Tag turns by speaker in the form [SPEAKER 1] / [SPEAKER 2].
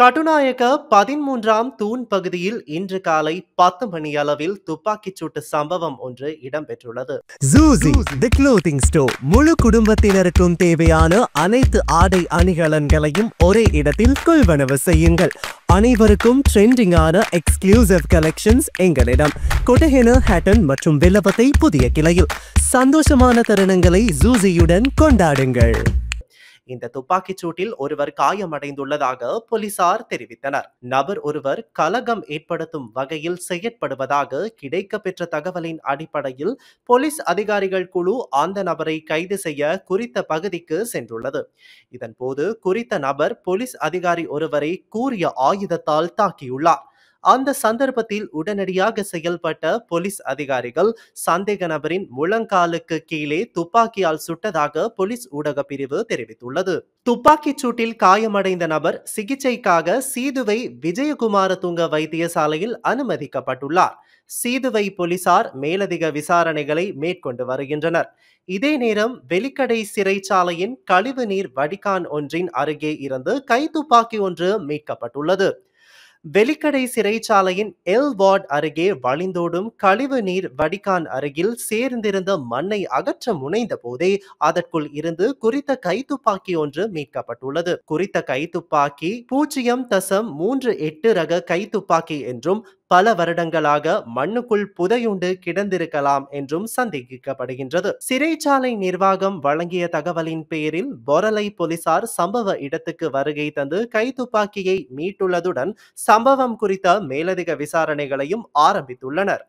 [SPEAKER 1] கட்டுநாயக்க 13ஆம் தூண் பகுதியில் இன்று காலை 10 மணியளவில் துப்பாக்கிச் சூட்டு சம்பவம் ஒன்று இடம்பெற்றுள்ளது.
[SPEAKER 2] Zuzi, the clothing store. முழு குடும்பத்தினருக்கும் தேவையான அனைத்து ஆடை அணிகலன்களையும் ஒரே இடத்தில் கொள்வனவு செய்யுங்கள். அனைவருக்கும் ட்ரெண்டிங்கான எக்ஸ்க்ளூசிவ் கலெக்ஷன்ஸ் எங்களிடம். கொட்டஹென, ஹேட்டன் மற்றும் வில்லபத்தை புதிய கிளையில். சந்தோஷமான தருணங்களை ஜூசியுடன் கொண்டாடுங்கள்.
[SPEAKER 1] இந்த துப்பாக்கிச் சூட்டில் ஒருவர் காயமடைந்துள்ளதாக போலீசார் தெரிவித்தனர். நபர் ஒருவர் கலகம் ஏற்படுத்தும் வகையில் செயற்படுவதாக கிடைக்கப்பெற்ற தகவலின் அடிப்படையில் போலீஸ் அதிகாரிகள் குழு அந்த நபரை கைது செய்ய குறித்த பகுதிக்கு சென்றுள்ளது. இதன்போது குறித்த நபர் போலீஸ் அதிகாரி ஒருவரை கூரிய ஆயுதத்தால் தாக்கியுள்ளார். அந்த சந்தர்ப்பத்தில் உடனடியாக செயல்பட்ட போலீஸ் அதிகாரிகள் சந்தேக நபரின் முழங்காலுக்கு கீழே துப்பாக்கியால் சுட்டதாக போலீஸ் ஊடக பிரிவு தெரிவித்துள்ளது. துப்பாக்கிச் சூட்டில் காயமடைந்த நபர் சிகிச்சைக்காக சீதுவை விஜயகுமாரதுங்க வைத்தியசாலையில் அனுமதிக்கப்பட்டுள்ளார். சீதுவை போலீசார் மேலதிக விசாரணைகளை மேற்கொண்டு வருகின்றனர். இதே நேரம் வெலிக்கடை சிறைச்சாலையின் கழிவுநீர் வடிகான் ஒன்றின் அருகே இருந்து கைத்துப்பாக்கி ஒன்று மீட்கப்பட்டுள்ளது. வெலிக்கடை சிறைச்சாலையின் எல் வார்டு அருகே வழிந்தோடும் கழிவு நீர் வடிகான் அருகில் சேர்ந்திருந்த மண்ணை அகற்ற முனைந்த போதே அதற்குள் இருந்து குறித்த கைத்துப்பாக்கி ஒன்று மீட்கப்பட்டுள்ளது. குறித்த கைத்துப்பாக்கி 0.38 ரக கைத்துப்பாக்கி என்றும் பல வருடங்களாக மண்ணுக்குள் புதையுண்டு கிடந்திருக்கலாம் என்றும் சந்தேகிக்கப்படுகின்றது. சிறைச்சாலை நிர்வாகம் வழங்கிய தகவலின் பேரில் பொரலை போலீசார் சம்பவ இடத்துக்கு வருகை தந்து கைத்துப்பாக்கியை மீட்டுள்ளதுடன் சம்பவம் குறித்த மேலதிக விசாரணைகளையும் ஆரம்பித்துள்ளனர்.